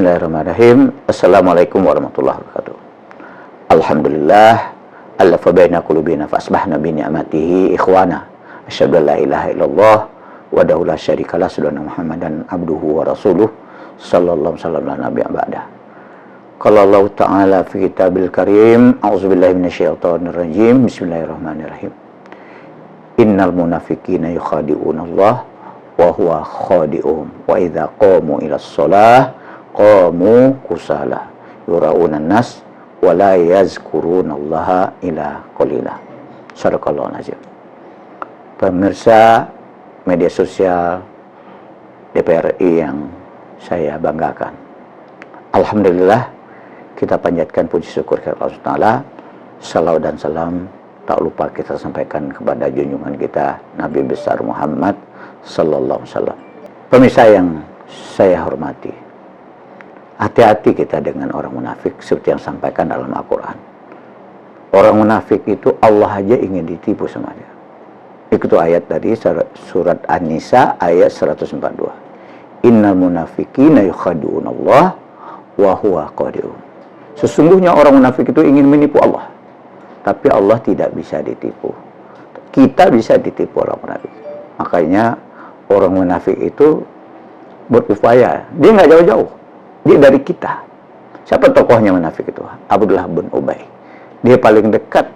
Bismillahirrahmanirrahim. Assalamualaikum warahmatullahi wabarakatuh. Alhamdulillah, allafa baina qulubina fa asbahna bi ni'matihi ikhwana. Asyhadu an la ilaha illallah wahdahu la syarikalah, asyhadu Muhammadan abduhu wa rasuluh sallallahu alaihi wasallam nabi ba'da. Qala Allah Ta'ala fi kitabil karim, a'udzubillahi minasyaitonir rajim. Bismillahirrahmanirrahim. Innal munafiqina yukhadi'una Allah wa huwa khadi'uhum wa idza qamu ilas shalah qamu kusala yura'una nas wa la yazkurunallaha illa qalila. Shadaqallahu azim. Pemirsa media sosial DPR RI yang saya banggakan, alhamdulillah kita panjatkan puji syukur kepada Allah Ta'ala. Salawat dan salam tak lupa kita sampaikan kepada junjungan kita Nabi besar Muhammad sallallahu alaihi wasallam. Pemirsa yang saya hormati, hati-hati kita dengan orang munafik seperti yang disampaikan dalam Al-Quran. Orang munafik itu Allah aja ingin ditipu sama dia. Itu ayat tadi surat An-Nisa ayat 142. Innal munafiqina yukhadi'una Allah wa huwa khadi'uhum. Sesungguhnya orang munafik itu ingin menipu Allah, tapi Allah tidak bisa ditipu. Kita bisa ditipu orang munafik. Makanya orang munafik itu berupaya, dia nggak jauh-jauh, dia dari kita. Siapa tokohnya munafik itu? Abdullah bin Ubay. Dia paling dekat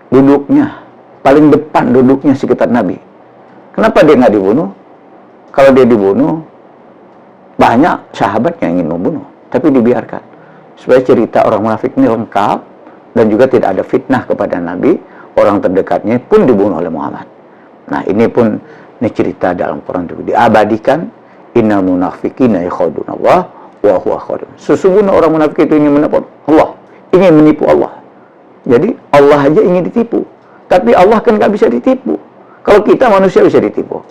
duduknya, paling depan duduknya sekitar Nabi. Kenapa dia nggak dibunuh? Kalau dia dibunuh, banyak sahabat yang ingin membunuh, tapi dibiarkan supaya cerita orang munafik ini lengkap dan juga tidak ada fitnah kepada Nabi. Orang terdekatnya pun dibunuh oleh Muhammad. Nah, ini pun cerita dalam Quran juga diabadikan. Innal munafiqina yakhuduna Allah wa huwa khadi'uhum. Sesungguhnya orang munafik itu ingin menipu Allah, ingin menipu Allah. Jadi Allah aja ingin ditipu, tapi Allah kan nggak bisa ditipu. Kalau kita manusia bisa ditipu.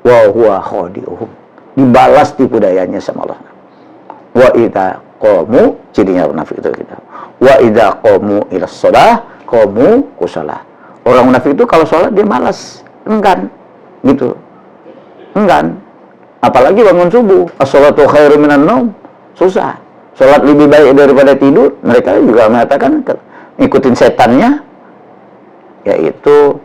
Wa huwa khadi'uhum. Dibalas tipu dayanya sama Allah. Wa idza qamu, cirinya munafik itu kita. Wa idza qamu ila shalah qamu kusala. Orang munafik itu kalau sholat dia malas, enggan, gitu, enggan. Apalagi bangun subuh, as-sholatu khairum minan naum, susah. Sholat lebih baik daripada tidur. Mereka juga mengatakan ngikutin setannya, yaitu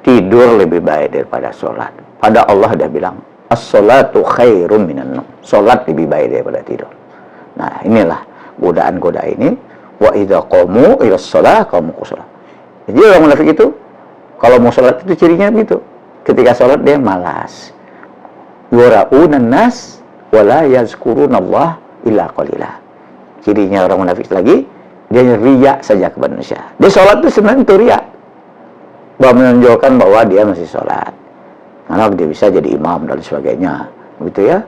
tidur lebih baik daripada sholat. Pada Allah dia bilang as-sholatu khairum minan naum, sholat lebih baik daripada tidur. Nah, inilah godaan-godaan ini. Wa idza qamu ila shalah qamu kusala. Jadi orang munafik itu kalau mau sholat itu cirinya begitu. Ketika sholat dia malas. Yura'unan nas wa la yazkurunallah illa qalila. Cirinya orang munafik lagi, dia riya saja kepada manusia. Dia sholat itu sebenarnya itu riya, bahwa menunjukkan bahwa dia masih sholat, karena dia bisa jadi imam dan sebagainya, begitu ya.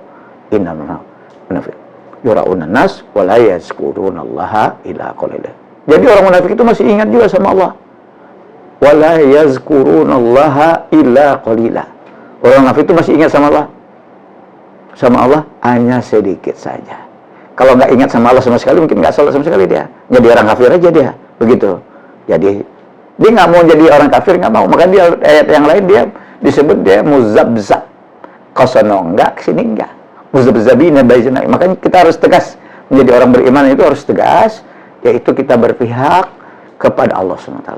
Innal munafik yura'unan nas wa la yazkurunallaha illa qalila. Jadi orang munafik itu masih ingat juga sama Allah. Wa la yazkurunallaha illa qalila. Orang munafik itu masih ingat sama Allah. Sama Allah hanya sedikit saja. Kalau nggak ingat sama Allah sama sekali, mungkin nggak sholat sama sekali dia. Jadi orang kafir aja dia, begitu. Jadi dia nggak mau jadi orang kafir, nggak mau. Maka dia ayat yang lain dia disebut dia muzabzab. Kosono enggak, kesini enggak. Muzabzabina baizana. Makanya kita harus tegas menjadi orang beriman itu harus tegas, yaitu kita berpihak kepada Allah SWT.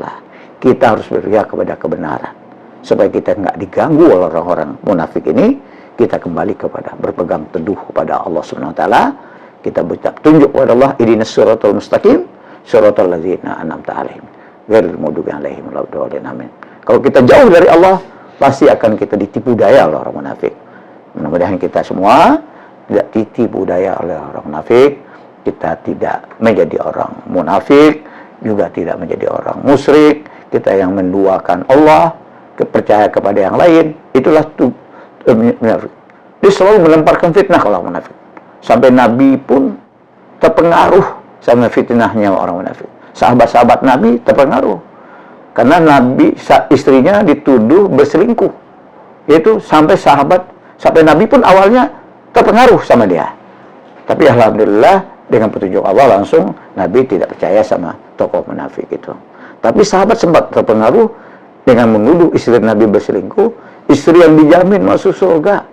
Kita harus berpihak kepada kebenaran supaya kita nggak diganggu oleh orang-orang munafik ini. Kita kembali kepada berpegang teduh kepada Allah SWT. Kita berucap tunjuk kepada Allah, ihdinas siratal mustaqim, siratal ladzina an'amta 'alaihim ghairil maghdubi 'alaihim waladdallin. Amin. Kalau kita jauh dari Allah, pasti akan kita ditipu daya oleh orang munafik. Mudah-mudahan kita semua tidak ditipu daya oleh orang munafik. Kita tidak menjadi orang munafik, juga tidak menjadi orang musyrik. Kita yang menduakan Allah, percaya kepada yang lain. Itulah munafik. Dia selalu melemparkan fitnah kalau munafik. Sampai Nabi pun terpengaruh sama fitnahnya orang munafik. Sahabat-sahabat Nabi terpengaruh. Karena Nabi, istrinya dituduh berselingkuh. Itu sampai Nabi pun awalnya terpengaruh sama dia. Tapi alhamdulillah dengan petunjuk Allah langsung Nabi tidak percaya sama tokoh munafik itu. Tapi sahabat sempat terpengaruh dengan menuduh istri Nabi berselingkuh, istri yang dijamin masuk surga,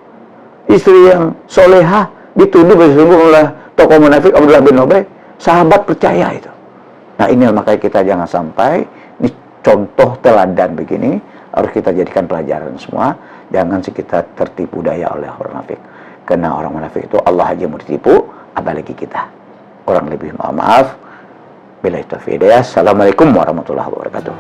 istri yang solehah, dituduh bersungguh oleh tokoh munafik Abdullah bin Ubay, sahabat percaya itu. Nah ini makanya kita jangan sampai, ini contoh teladan begini harus kita jadikan pelajaran semua. Jangan kita tertipu daya oleh orang munafik, karena orang munafik itu Allah aja mau ditipu, apalagi kita. Kurang lebih maaf. Bila itu video. Assalamualaikum warahmatullahi wabarakatuh.